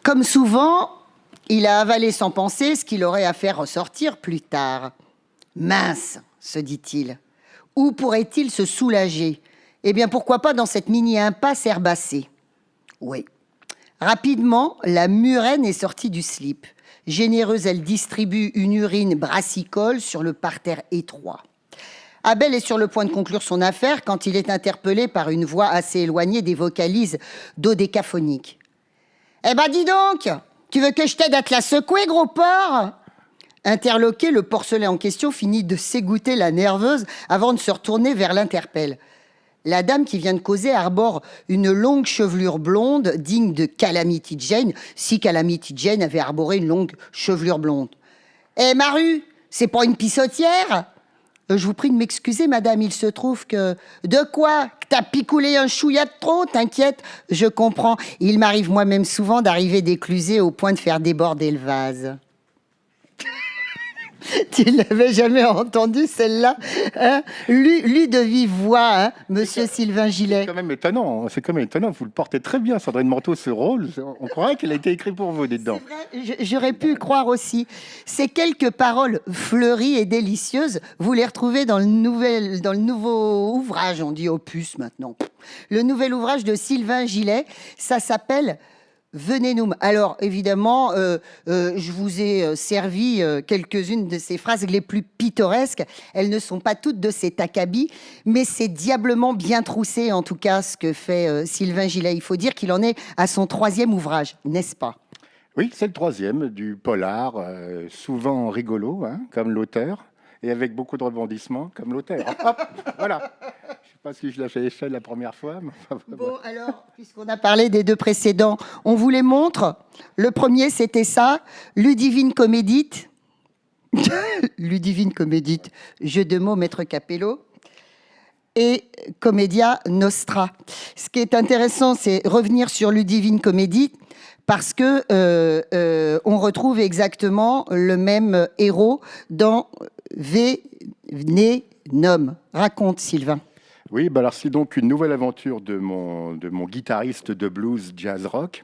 Comme souvent, il a avalé sans penser ce qu'il aurait à faire ressortir plus tard. Mince, se dit-il. Où pourrait-il se soulager? Eh bien, pourquoi pas dans cette mini-impasse herbacée? Oui. Rapidement, la murène est sortie du slip. Généreuse, elle distribue une urine brassicole sur le parterre étroit. Abel est sur le point de conclure son affaire quand il est interpellé par une voix assez éloignée des vocalises dodécaphoniques. « Eh ben dis donc, tu veux que je t'aide à te la secouer, gros porc ?» Interloqué, le porcelet en question finit de s'égoutter la nerveuse avant de se retourner vers l'interpelle. La dame qui vient de causer arbore une longue chevelure blonde digne de Calamity Jane, si Calamity Jane avait arboré une longue chevelure blonde. « Eh Maru, c'est pas une pissotière ?» Je vous prie de m'excuser, madame, il se trouve que... De quoi? Que t'as picoulé un chouïa de trop, t'inquiète? Je comprends. Il m'arrive moi-même souvent d'arriver déclusé au point de faire déborder le vase. Tu l'avais jamais entendu, celle-là, hein? Lu de vive voix, hein, monsieur Sylvain Gillet. C'est quand même étonnant, vous le portez très bien, Sandrine Manteau, ce rôle. On croirait qu'il a été écrit pour vous, dites donc. C'est vrai, j'aurais pu croire aussi. Ces quelques paroles fleuries et délicieuses, vous les retrouvez dans le nouveau ouvrage, on dit opus maintenant. Le nouvel ouvrage de Sylvain Gillet, ça s'appelle Venenum. Alors, évidemment, je vous ai servi quelques-unes de ces phrases les plus pittoresques. Elles ne sont pas toutes de cet acabit, mais c'est diablement bien troussé, en tout cas, ce que fait Sylvain Gillet. Il faut dire qu'il en est à son 3e ouvrage, n'est-ce pas? Oui, c'est le 3e du polar, souvent rigolo, hein, comme l'auteur, et avec beaucoup de rebondissements, comme l'auteur. Hop, voilà. Je ne sais pas si je l'avais fait la première fois. Mais... Bon, alors, puisqu'on a parlé des 2 précédents, on vous les montre. Le premier, c'était ça, Ludivine Comédite. Ludivine Comédite, jeu de mots, Maître Capello. Et Commedia Nostra. Ce qui est intéressant, c'est revenir sur Ludivine Comédite, parce que on retrouve exactement le même héros dans Venenum. Raconte, Sylvain. Oui, bah alors c'est donc une nouvelle aventure de mon guitariste de blues jazz rock.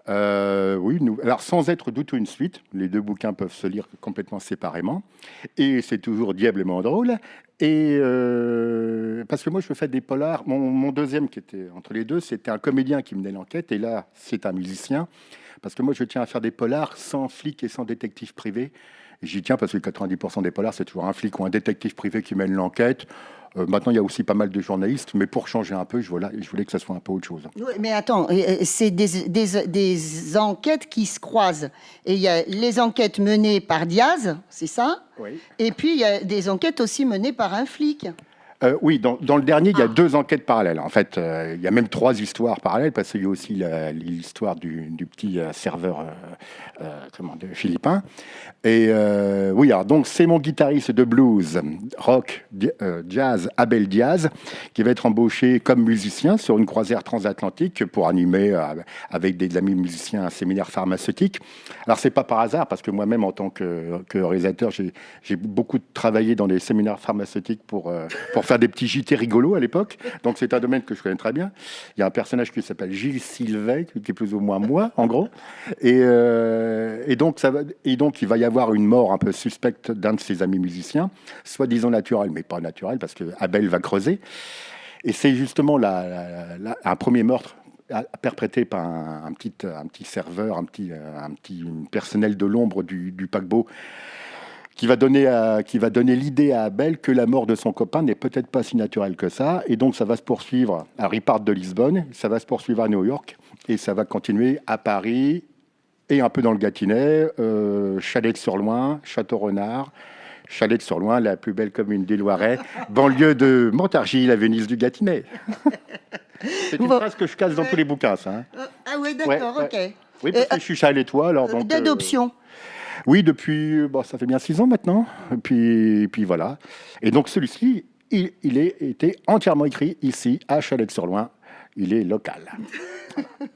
Oui, alors sans être du tout une suite, les 2 bouquins peuvent se lire complètement séparément, et c'est toujours diablement drôle. Et parce que moi je fais des polars, mon 2e qui était entre les 2, c'était un comédien qui menait l'enquête, et là c'est un musicien, parce que moi je tiens à faire des polars sans flic et sans détective privé. Et j'y tiens parce que 90% des polars, c'est toujours un flic ou un détective privé qui mène l'enquête. Maintenant, il y a aussi pas mal de journalistes, mais pour changer un peu, je voulais que ça soit un peu autre chose. Oui, mais attends, c'est des enquêtes qui se croisent. Et il y a les enquêtes menées par Diaz, c'est ça? Oui. Et puis, il y a des enquêtes aussi menées par un flic. Oui, dans le dernier, il y a 2 enquêtes parallèles. En fait, il y a même 3 histoires parallèles, parce qu'il y a aussi l'histoire du petit serveur de philippin. Et oui, alors donc c'est mon guitariste de blues, rock, jazz, Abel Diaz, qui va être embauché comme musicien sur une croisière transatlantique pour animer avec des amis musiciens un séminaire pharmaceutique. Alors c'est pas par hasard, parce que moi-même en tant que réalisateur, j'ai beaucoup travaillé dans des séminaires pharmaceutiques pour faire des petits JT rigolos à l'époque. Donc c'est un domaine que je connais très bien. Il y a un personnage qui s'appelle Gilles Sylvet, qui est plus ou moins moi, en gros. Et donc il va y avoir une mort un peu suspecte d'un de ses amis musiciens, soi-disant naturelle, mais pas naturelle, parce que Abel va creuser. Et c'est justement un premier meurtre perpétré par un petit serveur, un petit personnel de l'ombre du paquebot, qui va donner l'idée à Abel que la mort de son copain n'est peut-être pas si naturelle que ça. Et donc, ça va se poursuivre à Ripart de Lisbonne, ça va se poursuivre à New York, et ça va continuer à Paris, et un peu dans le Gâtinais, Chalais-sur-Loing, Château-Renard, Chalais-sur-Loing, la plus belle commune du Loiret, banlieue de Montargis, la Venise du Gâtinais. C'est une phrase que je casse dans tous les bouquins, ça. Hein. Ah oui, d'accord, ok. Oui, parce que je suis Chalais-toi, alors donc... D'adoption. Oui, depuis, ça fait bien 6 ans maintenant. Et puis voilà. Et donc celui-ci, il a été entièrement écrit ici, à Chalais-sur-Loing. Il est local.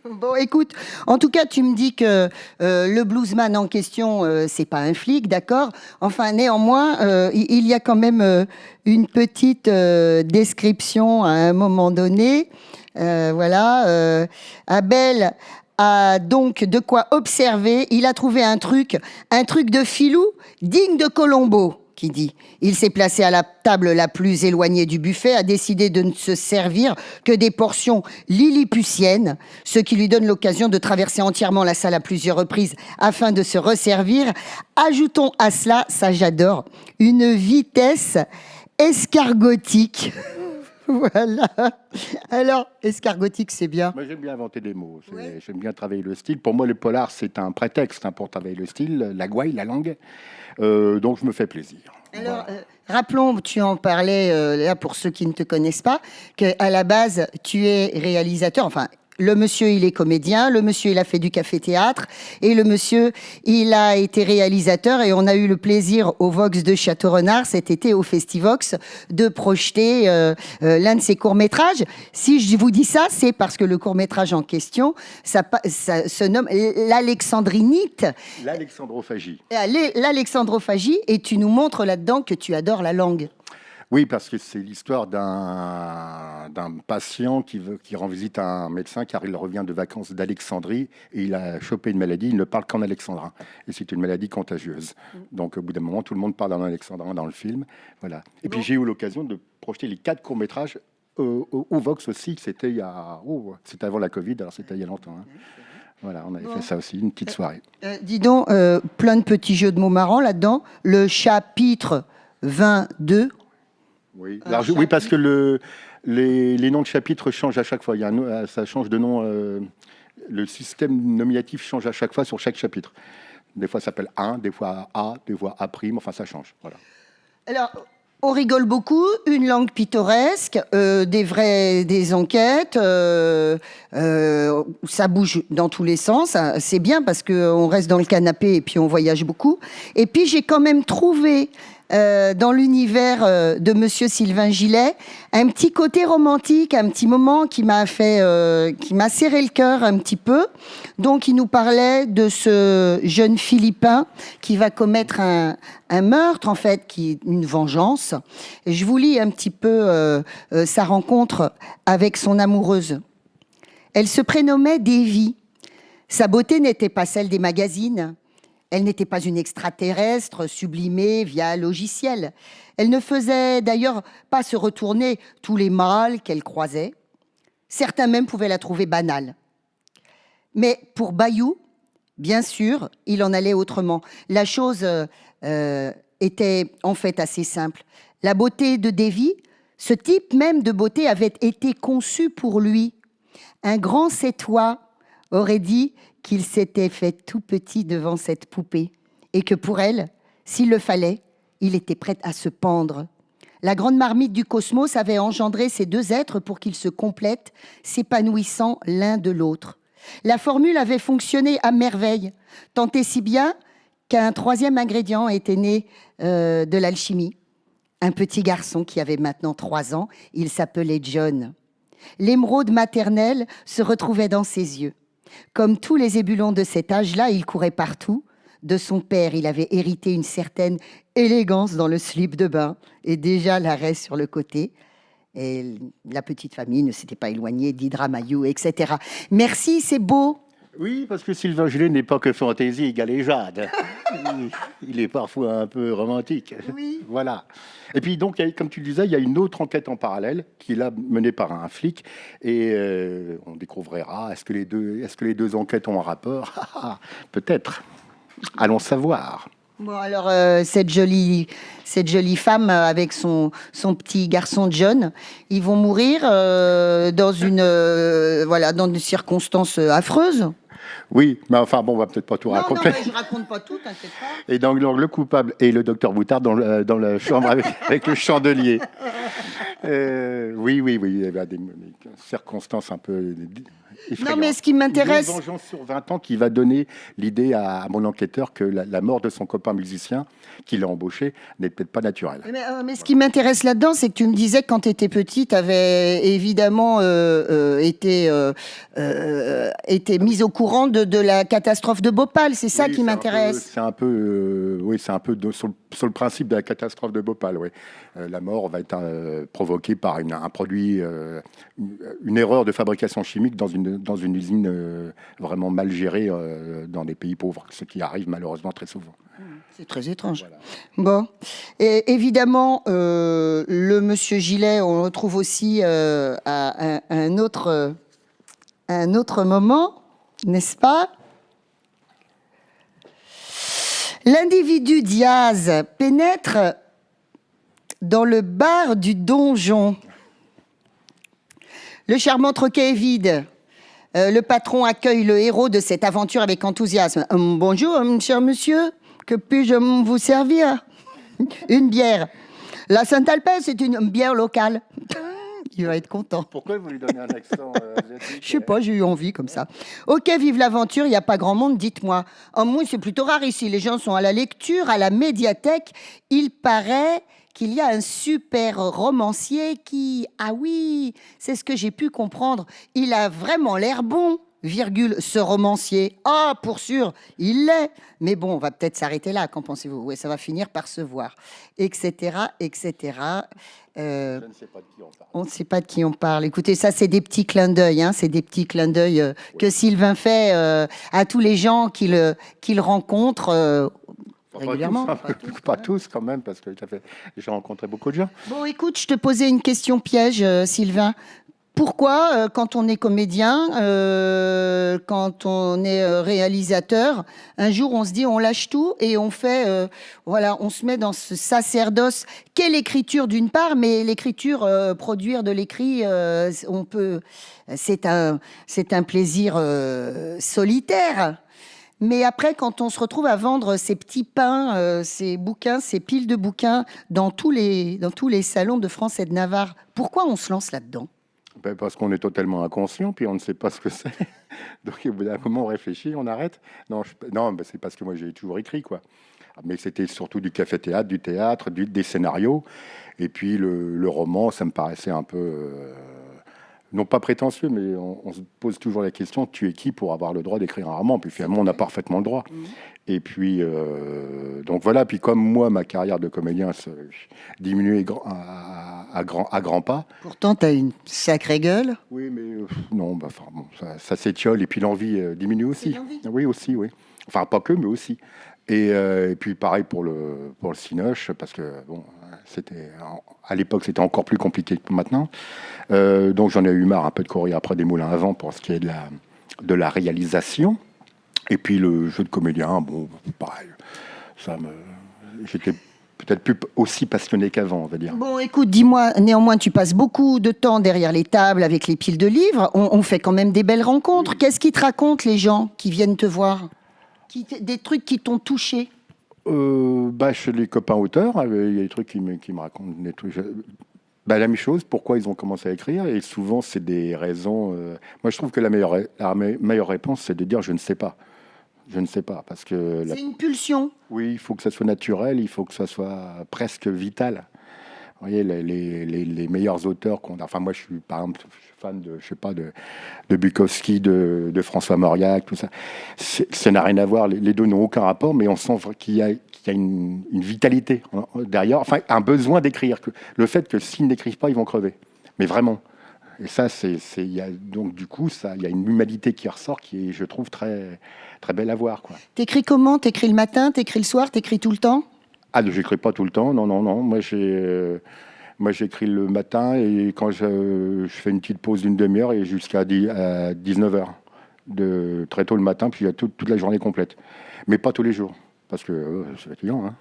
Bon, écoute, en tout cas, tu me dis que le bluesman en question, c'est pas un flic, d'accord? Enfin, néanmoins, il y a quand même une petite description à un moment donné. Voilà, Abel a donc de quoi observer. Il a trouvé un truc de filou digne de Colombo, qui dit. Il s'est placé à la table la plus éloignée du buffet, a décidé de ne se servir que des portions lilliputiennes, ce qui lui donne l'occasion de traverser entièrement la salle à plusieurs reprises afin de se resservir. Ajoutons à cela, ça j'adore, une vitesse escargotique. Voilà. Alors, escargotique, c'est bien. Moi, j'aime bien inventer des mots. Ouais. J'aime bien travailler le style. Pour moi, le polar, c'est un prétexte pour travailler le style, la gouaille, la langue. Donc, je me fais plaisir. Alors, Voilà. rappelons, tu en parlais, là, pour ceux qui ne te connaissent pas, qu'à la base, tu es réalisateur, enfin, le monsieur, il est comédien, le monsieur, il a fait du café-théâtre, et le monsieur, il a été réalisateur, et on a eu le plaisir au Vox de Château-Renard, cet été, au Festivox, de projeter l'un de ses courts-métrages. Si je vous dis ça, c'est parce que le court-métrage en question, ça se nomme L'Alexandrinite. L'alexandrophagie. L'alexandrophagie, et tu nous montres là-dedans que tu adores la langue. Oui, parce que c'est l'histoire d'un patient qui rend visite à un médecin car il revient de vacances d'Alexandrie et il a chopé une maladie, il ne parle qu'en alexandrin. Et c'est une maladie contagieuse. Donc au bout d'un moment, tout le monde parle en alexandrin dans le film. Voilà. Et puis j'ai eu l'occasion de projeter les 4 courts-métrages au Vox aussi, c'était c'était avant la Covid, alors c'était il y a longtemps. Hein. Voilà, on avait fait ça aussi, une petite soirée. Dis donc, plein de petits jeux de mots marrants là-dedans. Le chapitre 22. Oui, oui, parce que les noms de chapitres changent à chaque fois. Ça change de nom. Le système nominatif change à chaque fois sur chaque chapitre. Des fois, ça s'appelle 1, des fois A, des fois A'. Enfin, ça change. Voilà. Alors, on rigole beaucoup, une langue pittoresque, des enquêtes, ça bouge dans tous les sens. C'est bien parce qu'on reste dans le canapé et puis on voyage beaucoup. Et puis, j'ai quand même trouvé dans l'univers de Monsieur Sylvain Gillet, un petit côté romantique, un petit moment qui m'a serré le cœur un petit peu. Donc, il nous parlait de ce jeune Philippin qui va commettre un meurtre, en fait, qui est une vengeance. Et je vous lis un petit peu sa rencontre avec son amoureuse. Elle se prénommait Davy. Sa beauté n'était pas celle des magazines. Elle n'était pas une extraterrestre sublimée via un logiciel. Elle ne faisait d'ailleurs pas se retourner tous les mâles qu'elle croisait. Certains même pouvaient la trouver banale. Mais pour Bayou, bien sûr, il en allait autrement. La chose était en fait assez simple. La beauté de Davy, ce type même de beauté avait été conçu pour lui. Un grand sétois aurait dit qu'il s'était fait tout petit devant cette poupée et que pour elle, s'il le fallait, il était prêt à se pendre. La grande marmite du cosmos avait engendré ces deux êtres pour qu'ils se complètent, s'épanouissant l'un de l'autre. La formule avait fonctionné à merveille, tant et si bien qu'un troisième ingrédient était né de l'alchimie. Un petit garçon qui avait maintenant 3 ans, il s'appelait John. L'émeraude maternelle se retrouvait dans ses yeux. Comme tous les ébulons de cet âge-là, il courait partout. De son père, il avait hérité une certaine élégance dans le slip de bain et déjà l'arrêt sur le côté. Et la petite famille ne s'était pas éloignée d'Hydramaillou, etc. Merci, c'est beau. Oui, parce que Sylvain Gillet n'est pas que fantaisie et galéjade. Il est parfois un peu romantique. Oui. Voilà. Et puis donc, comme tu le disais, il y a une autre enquête en parallèle qui est là menée par un flic. Et on découvrira, est-ce que les deux enquêtes ont un rapport? Peut-être. Allons savoir. Bon, alors, cette jolie femme avec son petit garçon John, ils vont mourir dans une circonstance affreuse. Oui, mais enfin bon, on va peut-être pas tout raconter. Non, mais je raconte pas tout, t'inquiète pas. Et donc le coupable est le docteur Boutard dans la chambre avec le chandelier. Oui, il y a des circonstances un peu effrayantes. Non, mais ce qui m'intéresse... Une vengeance sur 20 ans qui va donner l'idée à mon enquêteur que la mort de son copain musicien, qui l'a embauché, n'est peut-être pas naturelle. Mais ce qui m'intéresse là-dedans, c'est que tu me disais que quand tu étais petit, tu avais évidemment été mise au courant de la catastrophe de Bhopal. C'est ça qui m'intéresse. C'est un peu sur le principe de la catastrophe de Bhopal. Oui. La mort va être provoquée par un produit, une erreur de fabrication chimique dans une dans une usine vraiment mal gérée dans des pays pauvres, ce qui arrive malheureusement très souvent. C'est très étrange. Voilà. Bon, et évidemment, le monsieur Gillet, on le retrouve aussi à un autre moment, n'est-ce pas? L'individu Diaz pénètre dans le bar du donjon. Le charmant troquet est vide. Le patron accueille le héros de cette aventure avec enthousiasme. Bonjour, cher monsieur, que puis-je vous servir? Une bière. La Saint-Alpès, c'est une bière locale. Il va être content. Pourquoi vous lui donnez un accent asiatique? Je sais pas, j'ai eu envie comme ça. Ok, vive l'aventure, il n'y a pas grand monde, dites-moi. Oh, moi, c'est plutôt rare ici. Les gens sont à la lecture, à la médiathèque. Il paraît qu'il y a un super romancier qui... Ah oui, c'est ce que j'ai pu comprendre. Il a vraiment l'air bon, virgule, ce romancier. Ah, pour sûr, il l'est. Mais bon, on va peut-être s'arrêter là, qu'en pensez-vous? Oui, ça va finir par se voir, etc., etc. Je ne sais pas de qui on parle. On ne sait pas de qui on parle. Écoutez, ça, c'est des petits clins d'œil. Hein, c'est des petits clins d'œil que Sylvain fait à tous les gens qu'il rencontre régulièrement. Pas tous quand même, parce que j'ai rencontré beaucoup de gens. Bon, écoute, je te posais une question piège, Sylvain. Pourquoi, quand on est comédien, quand on est réalisateur, un jour on se dit on lâche tout et on fait, voilà, on se met dans ce sacerdoce qu'est l'écriture d'une part, mais l'écriture, produire de l'écrit, on peut, c'est un plaisir solitaire. Mais après, quand on se retrouve à vendre ces petits pains, ces bouquins, ces piles de bouquins dans tous les salons de France et de Navarre, pourquoi on se lance là-dedans? Ben, parce qu'on est totalement inconscient, puis on ne sait pas ce que c'est. Donc, au bout d'un moment, on réfléchit, on arrête. Non, ben, c'est parce que moi, j'ai toujours écrit, quoi. Mais c'était surtout du café-théâtre, du théâtre, des scénarios. Et puis, le roman, ça me paraissait un peu... non pas prétentieux, mais on se pose toujours la question, tu es qui pour avoir le droit d'écrire un roman? Puis finalement, on a parfaitement le droit. Et puis, donc voilà, puis comme moi, ma carrière de comédien se diminuait à grands pas. Pourtant, tu as une sacrée gueule. Oui, mais non, bah, enfin, bon, ça s'étiole, et puis l'envie diminue aussi. Oui, aussi, oui. Enfin, pas que, mais aussi. Et puis pareil pour le Cinoche, parce que bon, à l'époque, c'était encore plus compliqué que maintenant. Donc j'en ai eu marre un peu de courir après des moulins à vent pour ce qui est de la réalisation. Et puis le jeu de comédien, bon, pareil, j'étais peut-être plus aussi passionné qu'avant, on va dire. Bon, écoute, dis-moi, néanmoins, tu passes beaucoup de temps derrière les tables avec les piles de livres. On fait quand même des belles rencontres. Qu'est-ce qu'ils te racontent, les gens qui viennent te voir? Des trucs qui t'ont touché? Bah, chez les copains auteurs, il y a des trucs qui me racontent des trucs. Bah, la même chose, pourquoi ils ont commencé à écrire, et souvent c'est des raisons. Moi, je trouve que la meilleure réponse, c'est de dire je ne sais pas. Je ne sais pas, parce que... C'est une pulsion. Oui, il faut que ça soit naturel, il faut que ça soit presque vital. Vous voyez, les meilleurs auteurs qu'on a... Enfin, moi, je suis, par exemple, fan de, je sais pas, de Bukowski, de François Mauriac, tout ça. Ça n'a rien à voir, les deux n'ont aucun rapport, mais on sent qu'il y a une vitalité derrière, enfin, un besoin d'écrire. Le fait que s'ils n'écrivent pas, ils vont crever. Mais vraiment. Et ça, donc du coup, il y a une humanité qui ressort qui est, je trouve, très, très belle à voir, quoi. T'écris comment? T'écris le matin, t'écris le soir, t'écris tout le temps? Ah, j'écris pas tout le temps, non. Moi, j'écris le matin, et quand je fais une petite pause d'une demi-heure et jusqu'à 19h, très tôt le matin, puis il y a toute la journée complète. Mais pas tous les jours, parce que c'est fatigant, hein.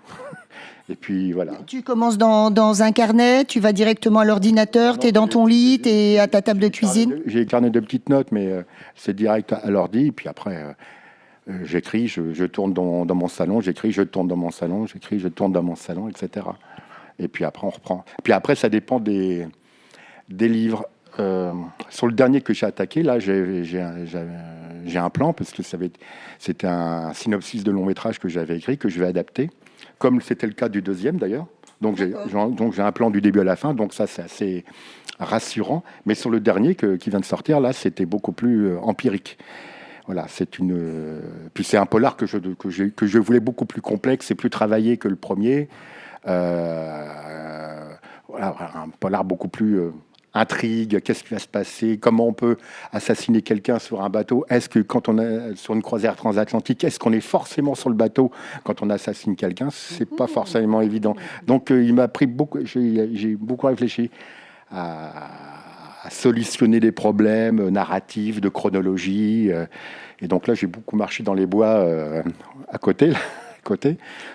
Et puis voilà. Tu commences dans un carnet, tu vas directement à l'ordinateur, tu es dans ton lit, tu es à ta table de cuisine? J'ai un carnet de petites notes, mais c'est direct à l'ordi, et puis après... j'écris, je tourne dans mon salon, j'écris, je tourne dans mon salon, j'écris, je tourne dans mon salon, etc. Et puis après, on reprend. Puis après, ça dépend des livres. Sur le dernier que j'ai attaqué, là, j'ai un plan, parce que c'était un synopsis de long métrage que j'avais écrit, que je vais adapter, comme c'était le cas du deuxième d'ailleurs. Donc j'ai un plan du début à la fin, donc ça, c'est assez rassurant. Mais sur le dernier qui vient de sortir, là, c'était beaucoup plus empirique. Voilà, puis c'est un polar que je voulais beaucoup plus complexe et plus travaillé que le premier. Voilà, un polar beaucoup plus intrigue, qu'est-ce qui va se passer, comment on peut assassiner quelqu'un sur un bateau, est-ce que quand on est sur une croisière transatlantique, est-ce qu'on est forcément sur le bateau quand on assassine quelqu'un? C'est pas forcément évident. Donc il m'a pris beaucoup, j'ai beaucoup réfléchi à solutionner des problèmes narratifs, de chronologie, et donc là j'ai beaucoup marché dans les bois à côté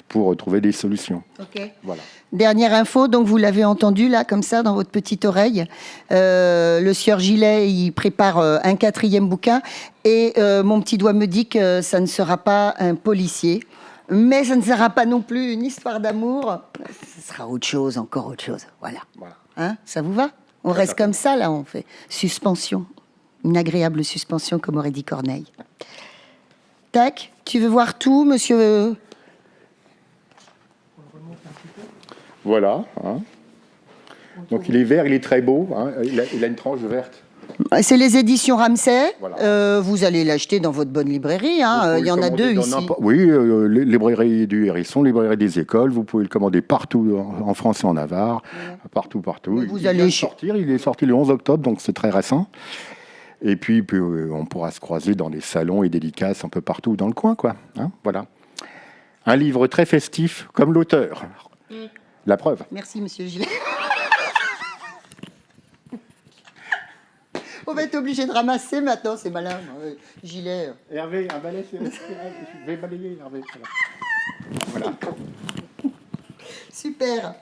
pour trouver des solutions. Ok. Voilà. Dernière info, donc vous l'avez entendu là, comme ça, dans votre petite oreille. Le sieur Gillet, il prépare un 4e bouquin. Et mon petit doigt me dit que ça ne sera pas un policier. Mais ça ne sera pas non plus une histoire d'amour. Ce sera autre chose, encore autre chose. Voilà. Hein, ça vous va? On reste comme ça, là, on fait suspension. Une agréable suspension, comme aurait dit Corneille. Tac, tu veux voir tout, monsieur? Voilà. Hein. Donc il est vert, il est très beau. Hein. Il a une tranche verte. C'est les éditions Ramsay. Voilà. Vous allez l'acheter dans votre bonne librairie. Hein. Il y en a 2 ici. Oui, les librairies du Hérisson, les librairies des écoles. Vous pouvez le commander partout en France et en Navarre. Partout. Vous allez sortir. Il est sorti le 11 octobre, donc c'est très récent. Et puis on pourra se croiser dans des salons et dédicaces un peu partout dans le coin, quoi. Hein, voilà. Un livre très festif, comme l'auteur. La preuve. Merci, monsieur Gillet. On va être obligé de ramasser maintenant, c'est malin. Gillet. Hervé, un balai, je vais balayer, Hervé. Voilà. Super.